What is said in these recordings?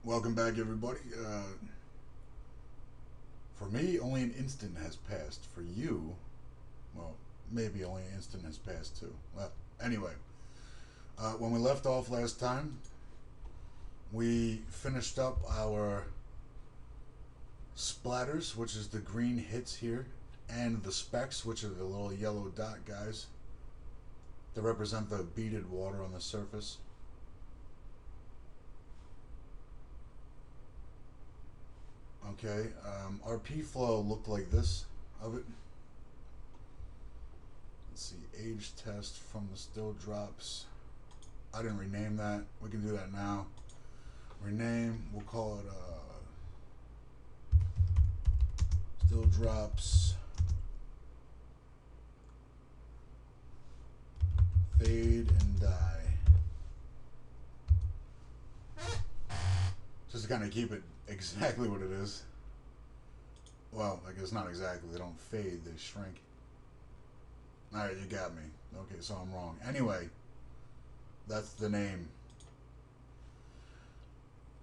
Welcome back, everybody. For me, only an instant has passed. For you, well, maybe only an instant has passed too. Well, anyway, when we left off last time, we finished up our splatters, which is the green hits here, and the specks, which are the little yellow dot guys that represent the beaded water on the surface. Okay, our PFlow looked like this of it. Let's see, age test from the still drops. I didn't rename that. We can do that now. Rename, we'll call it still drops fade and die. Just to kind of keep it exactly what it is. Well, I guess not exactly. They don't fade, they shrink. Alright, you got me. Okay, so I'm wrong. Anyway, that's the name.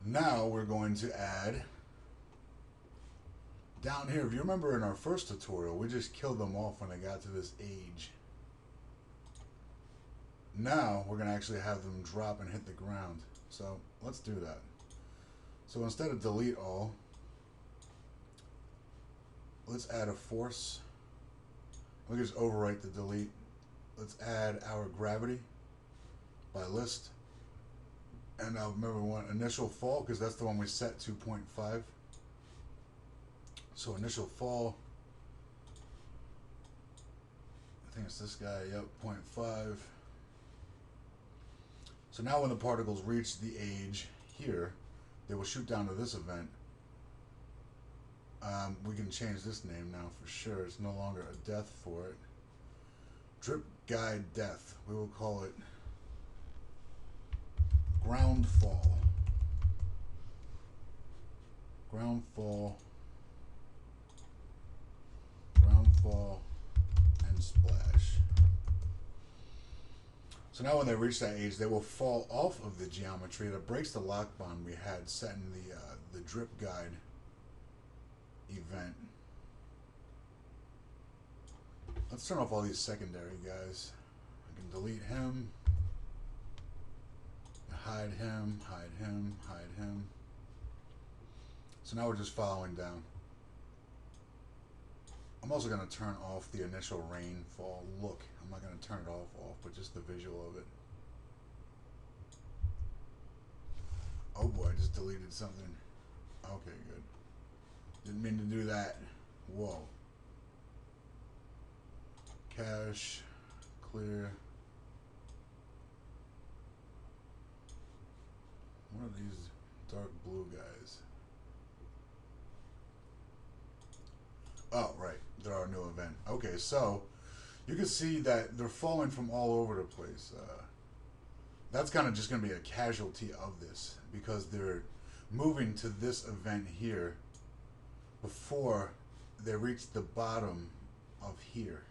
Now we're going to add down here. If you remember in our first tutorial, we just killed them off when they got to this age. Now we're going to actually have them drop and hit the ground. So let's do that. So instead of delete all, let's add a force. We can just overwrite the delete. Let's add our gravity by list. And now remember, we want initial fall because that's the one we set 2.5. So initial fall, I think it's this guy, yep, 0.5. So now when the particles reach the age here, they will shoot down to this event. We can change this name now for sure. It's no longer a death for it. Drip guide death. We will call it ground fall. Ground fall. Ground fall and splash. So now when they reach that age, they will fall off of the geometry that breaks the lock bond we had set in the drip guide event. Let's turn off all these secondary guys. I can delete him, hide him, hide him, hide him. So now we're just following down. I'm also going to turn off the initial rainfall look. I'm not going to turn it off, but just the visual of it. Oh boy, I just deleted something. Okay, good. Didn't mean to do that. Whoa. Cache, clear. What are these dark blue guys? Oh, right. They're our new event. Okay, so you can see that they're falling from all over the place. That's kind of just going to be a casualty of this because they're moving to this event here before they reach the bottom of here.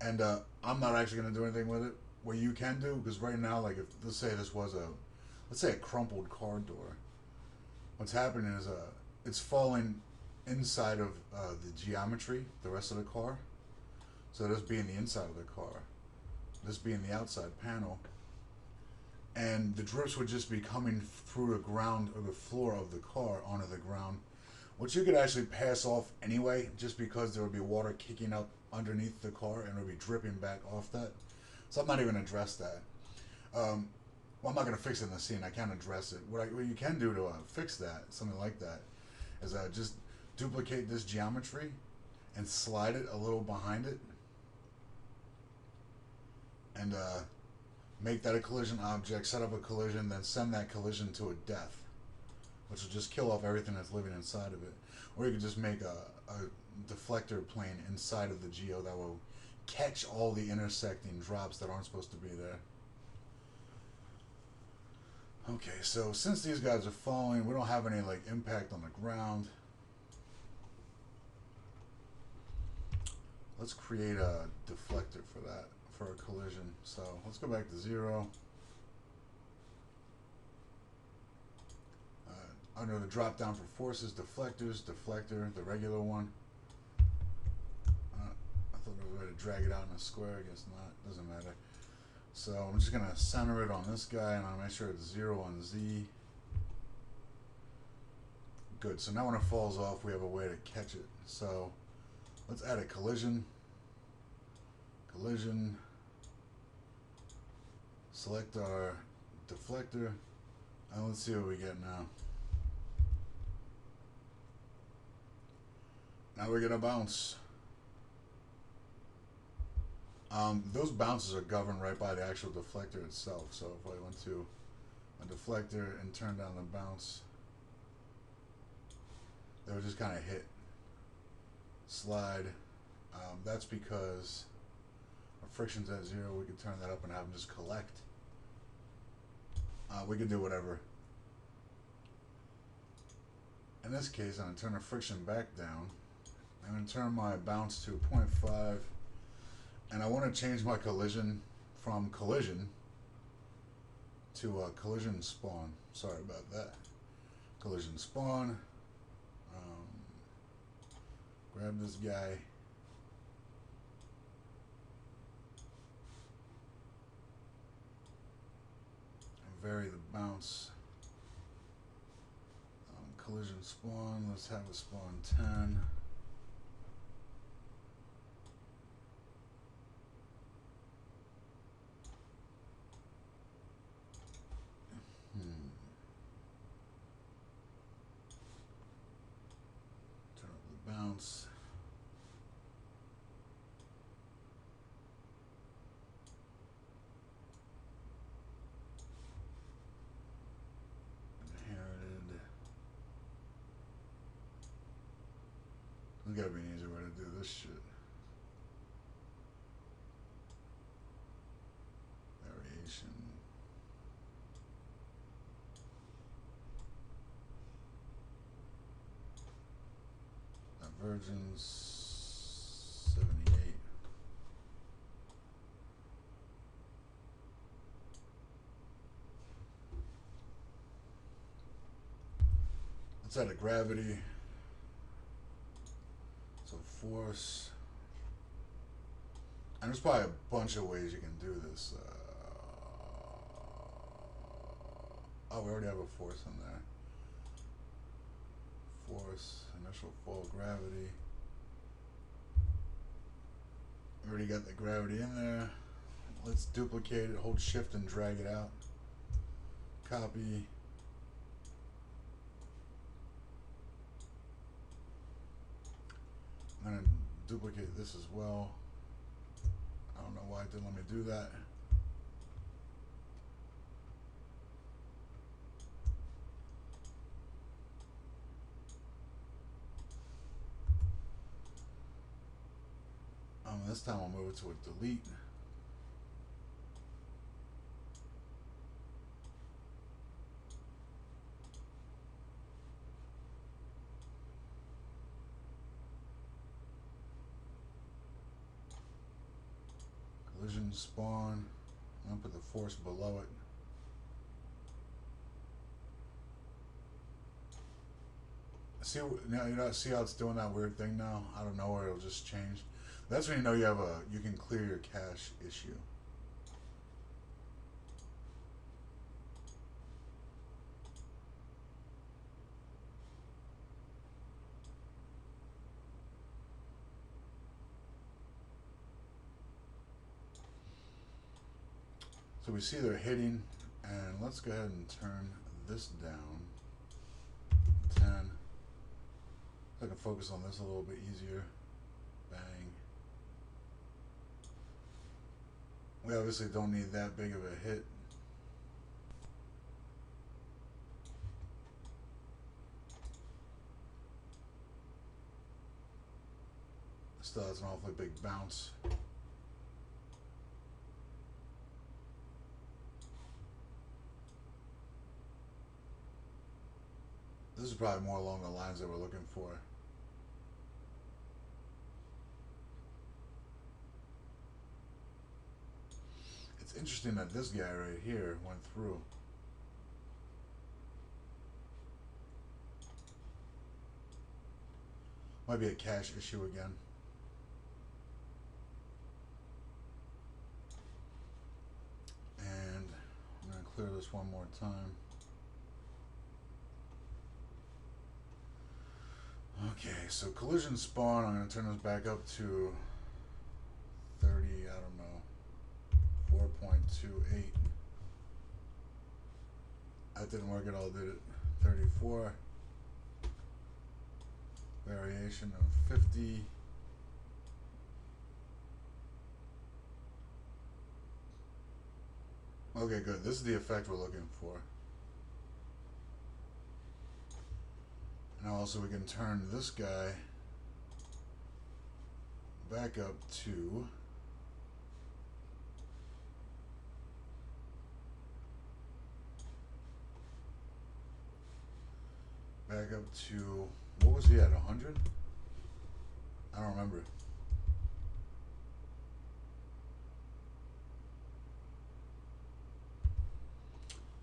And I'm not actually going to do anything with it. What you can do, because right now, like if let's say this was let's say a crumpled car door. What's happening is it's falling inside of the geometry, the rest of the car. So this being the inside of the car, this being the outside panel, and the drips would just be coming through the ground or the floor of the car onto the ground, which you could actually pass off anyway, just because there would be water kicking up underneath the car and it would be dripping back off that. So I'm not even going to address that. Well, I'm not going to fix it in the scene. I can't address it. What you can do to fix that, something like that, is just duplicate this geometry and slide it a little behind it and make that a collision object, set up a collision, then send that collision to a death, which will just kill off everything that's living inside of it. Or you could just make a deflector plane inside of the geo that will catch all the intersecting drops that aren't supposed to be there. Okay, so since these guys are falling, we don't have any like impact on the ground. Let's create a deflector for that, for a collision. So let's go back to 0. under the drop down for forces, deflectors, deflector, the regular one. I thought there was a way to drag it out in a square. I guess not. Doesn't matter. So I'm just gonna center it on this guy, and I'll make sure it's 0 on Z. Good. So now when it falls off, we have a way to catch it. So let's add a collision. Collision. Select our deflector, and let's see what we get now. Now we're gonna bounce. Those bounces are governed right by the actual deflector itself. So if I went to a deflector and turn down the bounce, they would just kind of hit, slide. That's because our friction's at 0. We could turn that up and have them just collect. We could do whatever. In this case, I'm going to turn the friction back down. I'm going to turn my bounce to 0.5. And I want to change my collision from collision to collision spawn. Sorry about that. Collision spawn. Grab this guy. And vary the bounce. Collision spawn. Let's have a spawn 10. Turn up the bounce. Inherited. There's gotta be an easier way to do this shit. Variation. Divergence 78. Let's add a gravity. So force. And there's probably a bunch of ways you can do this. Oh, we already have a force in there. Force, initial fall gravity. Already got the gravity in there. Let's duplicate it, hold shift and drag it out. Copy. I'm gonna duplicate this as well. I don't know why it didn't let me do that. This time I'll move it to a delete. Collision spawn. I'm gonna put the force below it. See now, you know, see how it's doing that weird thing now? Out of nowhere, it'll just change. That's when you know you can clear your cache issue. So we see they're hitting, and let's go ahead and turn this down. 10. So I can focus on this a little bit easier. Bang. We obviously don't need that big of a hit. Still has an awfully big bounce. This is probably more along the lines that we're looking for. It's interesting that this guy right here went through. Might be a cache issue again. And I'm going to clear this one more time. Okay, so collision spawn, I'm going to turn this back up to 30, I don't know, 4.28. That didn't work at all, did it? 34. Variation of 50. Okay, good. This is the effect we're looking for. Now also we can turn this guy back up to what was he at, 100? I don't remember.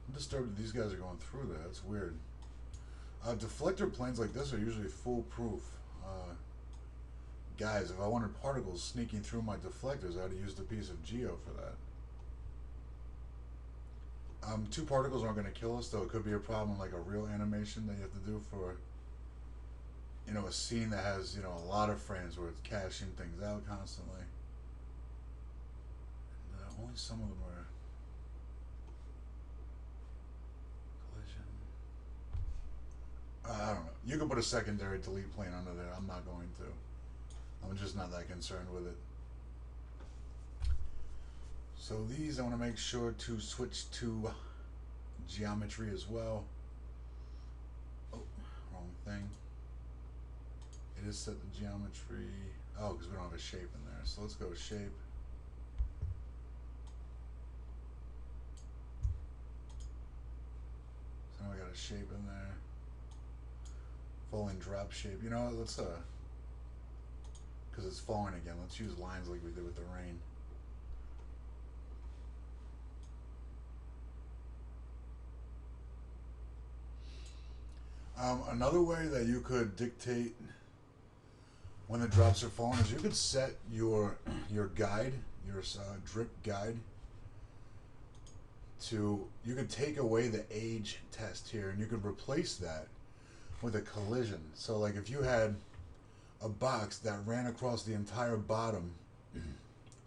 I'm disturbed that these guys are going through that. That's weird. Deflector planes like this are usually foolproof. Guys, if I wanted particles sneaking through my deflectors, I'd have used a piece of geo for that. 2 particles aren't going to kill us, though it could be a problem like a real animation that you have to do for, you know, a scene that has, you know, a lot of frames where it's caching things out constantly. And, only some of them are collision. I don't know. You can put a secondary delete plane under there. I'm not going to. I'm just not that concerned with it. So these I want to make sure to switch to geometry as well. Oh, wrong thing. It is set to geometry. Oh, because we don't have a shape in there. So let's go to shape. So now we got a shape in there. Falling drop shape. You know what? Let's because it's falling again. Let's use lines like we did with the rain. Another way that you could dictate when the drops are falling is you could set your guide, your drip guide, to, you could take away the age test here and you could replace that with a collision. So like if you had a box that ran across the entire bottom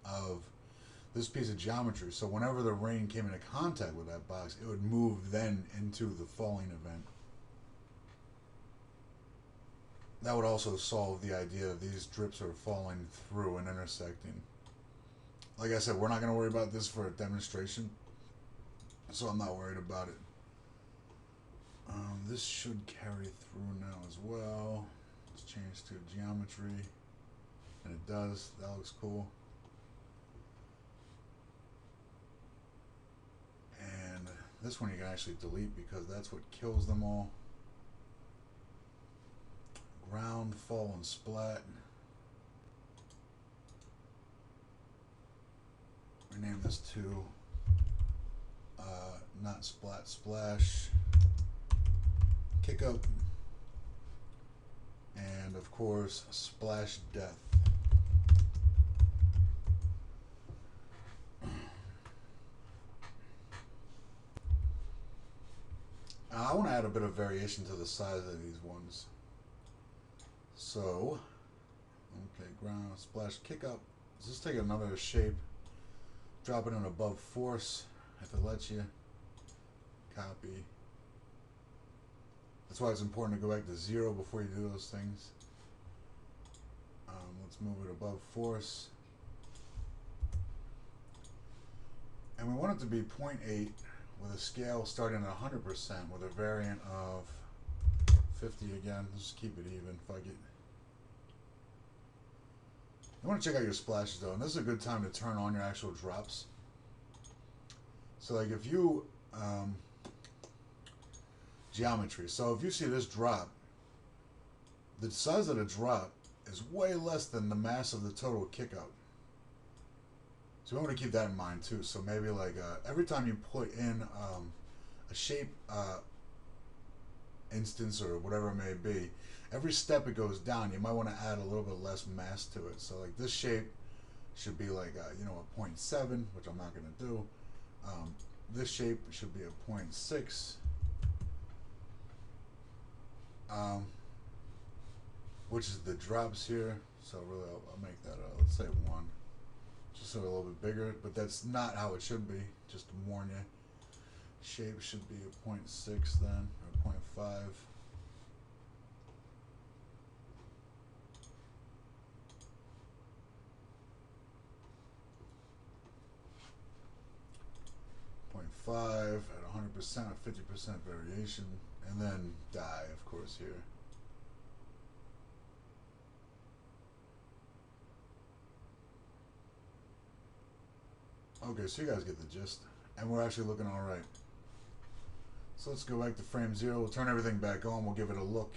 of this piece of geometry, so whenever the rain came into contact with that box, it would move then into the falling event. That would also solve the idea that these drips are falling through and intersecting. Like I said, we're not going to worry about this for a demonstration, so I'm not worried about it. This should carry through now as well. Let's change to geometry, and it does. That looks cool. And this one you can actually delete because that's what kills them all. Ground, fall, and splat. Rename this to not splat, splash, kick up, and of course splash death. I want to add a bit of variation to the size of these ones. So, okay, ground, splash, kick up. Let's just take another shape, drop it in above force, if it lets you. Copy. That's why it's important to go back to 0 before you do those things. Let's move it above force. And we want it to be 0.8 with a scale starting at 100% with a variant of 50 again. Let's just keep it even. Fuck it. You want to check out your splashes though, and this is a good time to turn on your actual drops. So like if you geometry. So if you see this drop, the size of the drop is way less than the mass of the total kick up. So we want to keep that in mind too. So maybe like every time you put in a shape instance or whatever it may be, every step it goes down, you might want to add a little bit less mass to it. So like this shape should be like you know, a 0.7, which I'm not going to do. This shape should be a 0.6, which is the drops here. So really, I'll make that let's say 1, just so a little bit bigger. But that's not how it should be. Just to warn you. Shape should be a 0.6 then, or 0.5. .5 at 100% or 50% variation, and then die, of course, here. Okay, so you guys get the gist, and we're actually looking all right. So let's go back to frame 0. We'll turn everything back on. We'll give it a look.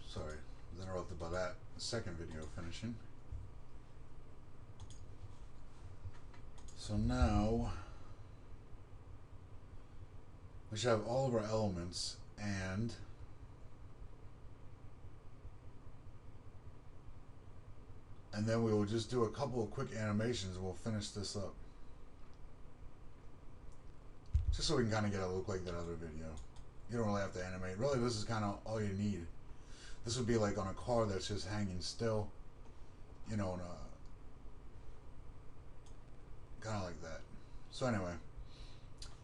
Sorry, I was interrupted by that second video finishing. So now we should have all of our elements, and then we will just do a couple of quick animations and we'll finish this up. Just so we can kind of get a look like that other video. You don't really have to animate. Really, this is kind of all you need. This would be like on a car that's just hanging still, you know, in a kind of like that. So anyway,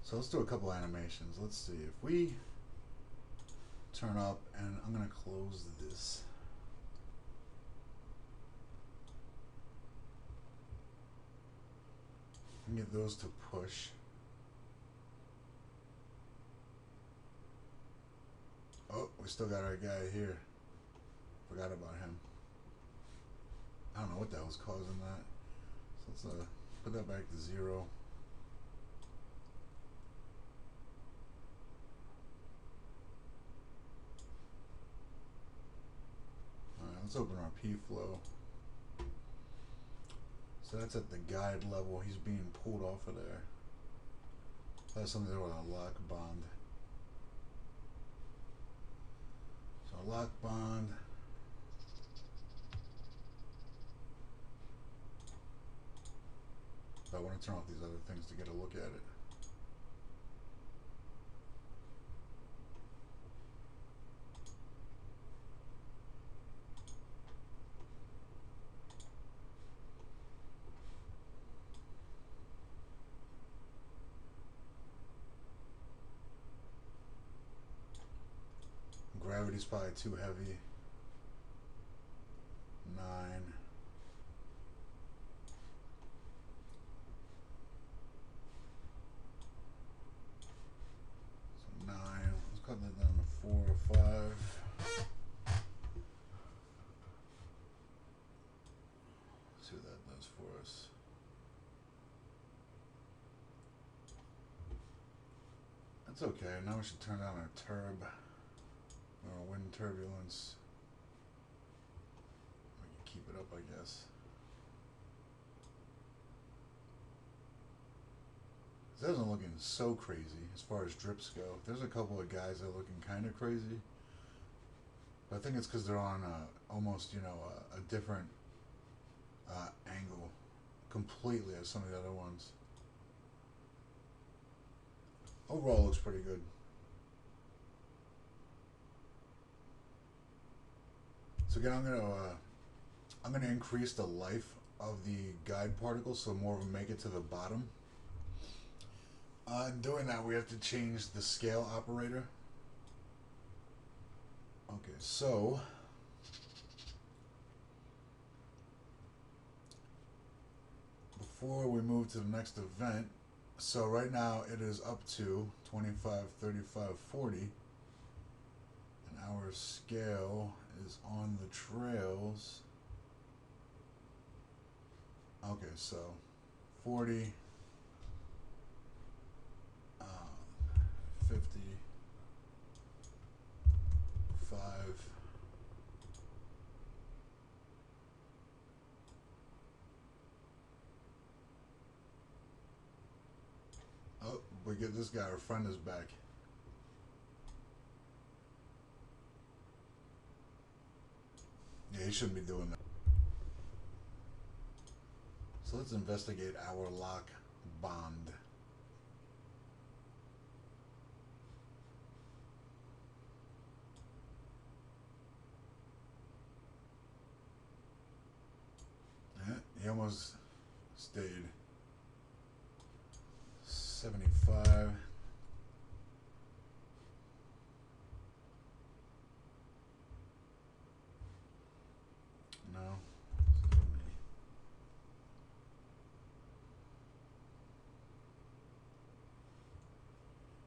so let's do a couple animations. Let's see if we turn up, and I'm gonna close this. And get those to push. Oh, we still got our guy here. Forgot about him. I don't know what that was causing that. So let's put that back to 0. Alright, let's open our PFlow. So that's at the guide level. He's being pulled off of there. That's something to do with a lock bond. So a lock bond. So I want to turn off these other things to get a look at it. Gravity's probably too heavy. 9. So 9. Let's cut that down to 4 or 5. See what that does for us. That's okay. Now we should turn down our turb. Wind turbulence. We can keep it up, I guess. This isn't looking so crazy as far as drips go. There's a couple of guys that are looking kind of crazy, but I think it's because they're on almost, you know, a different angle completely as some of the other ones. Overall, looks pretty good. So again, I'm gonna increase the life of the guide particles so more of them make it to the bottom. In doing that, we have to change the scale operator. Okay, so before we move to the next event, so right now it is up to 25, 35, 40, and our scale is on the trails. Okay, so 40, 50, 5, oh, we get this guy, our friend is back. Yeah, he shouldn't be doing that. So let's investigate our lock bond. Yeah, he almost stayed. 75. No. 70.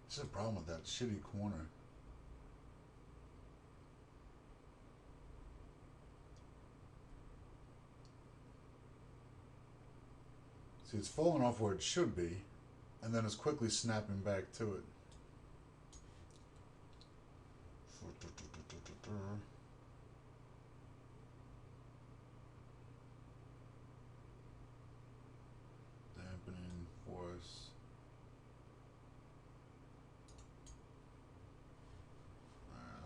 This is a problem with that shitty corner. See, it's falling off where it should be, and then it's quickly snapping back to it. Dampening force.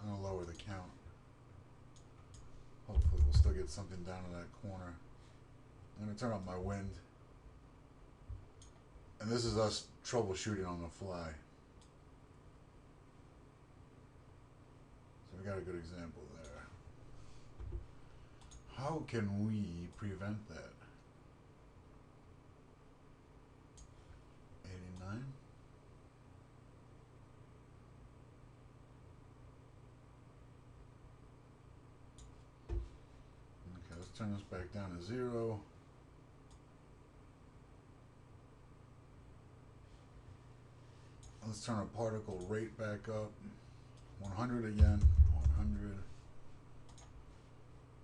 I'm going to lower the count. Hopefully we'll still get something down to that corner. I'm going to turn up my wind. And this is us troubleshooting on the fly. So we got a good example there. How can we prevent that? 89? Okay, let's turn this back down to 0. Let's turn our particle rate back up. 100 again. 100.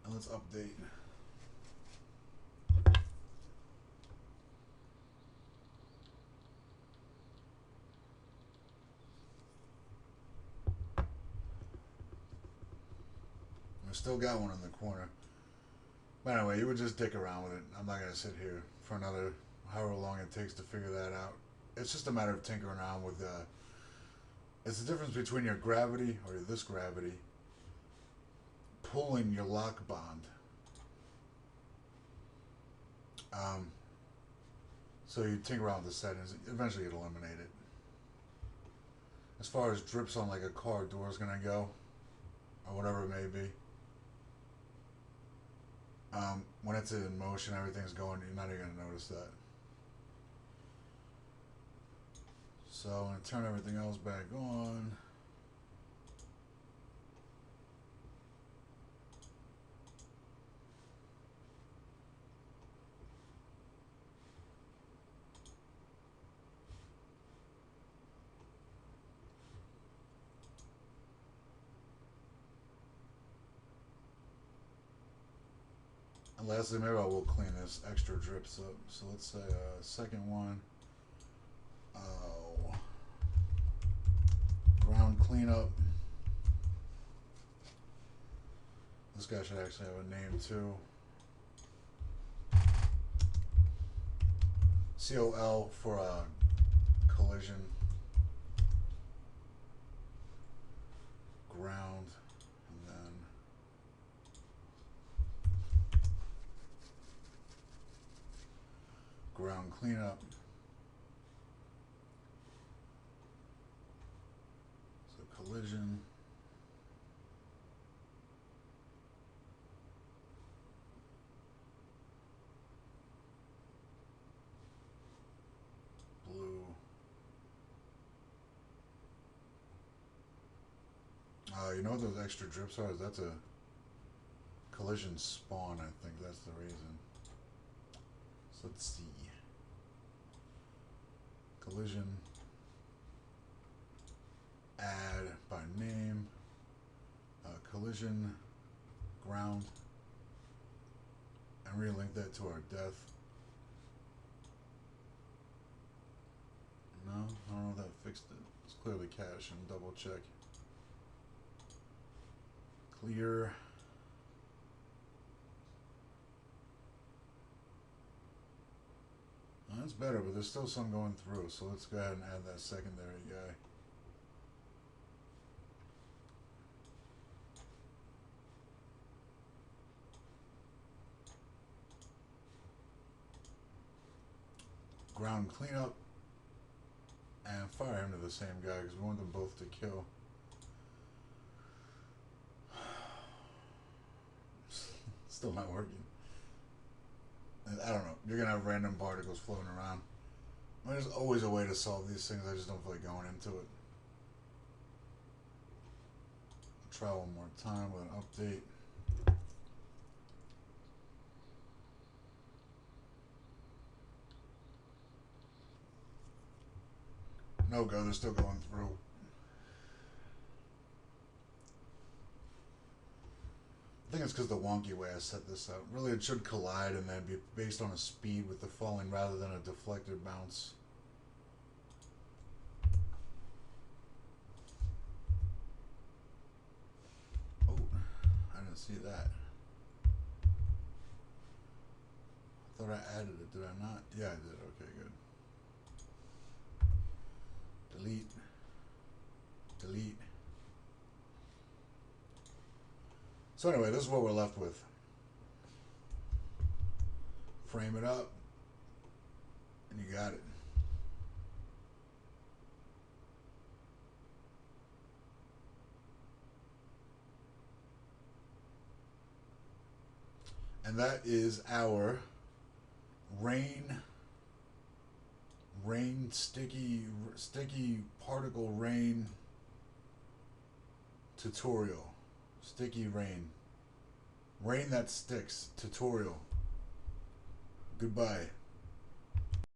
And let's update. We still got one in the corner. But anyway, you would just dick around with it. I'm not going to sit here for another however long it takes to figure that out. It's just a matter of tinkering around with it's the difference between your gravity or this gravity pulling your lock bond. So you tinker around with the settings, eventually you'll eliminate it. As far as drips on like a car door is gonna go, or whatever it may be, when it's in motion, everything's going, you're not even gonna notice that. So I'm going to turn everything else back on. And lastly, maybe I will clean this extra drips up. So let's say second one. Ground cleanup. This guy should actually have a name too. COL for collision. Ground. And then ground cleanup. So collision. Blue. You know what those extra drips are? That's a collision spawn, I think that's the reason. So let's see. Collision. Add by name. Collision. Ground. And relink that to our death. No, I don't know if that fixed it. It's clearly cache and double check. Clear. Oh, That's better, but there's still some going through, so let's go ahead and add that secondary guy. Ground cleanup, and fire him to the same guy because we want them both to kill. Still not working. I don't know. You're gonna have random particles floating around. I mean, there's always a way to solve these things. I just don't feel like going into it. Try one more time with an update. No go, they're still going through. I think it's because the wonky way I set this up. Really, it should collide and then be based on a speed with the falling rather than a deflected bounce. Oh, I didn't see that. I thought I added it, did I not? Yeah, I did. Okay, good. Delete. Delete. So anyway, this is what we're left with. Frame it up, and you got it. And that is our rain sticky particle rain tutorial. Sticky rain that sticks tutorial. Goodbye.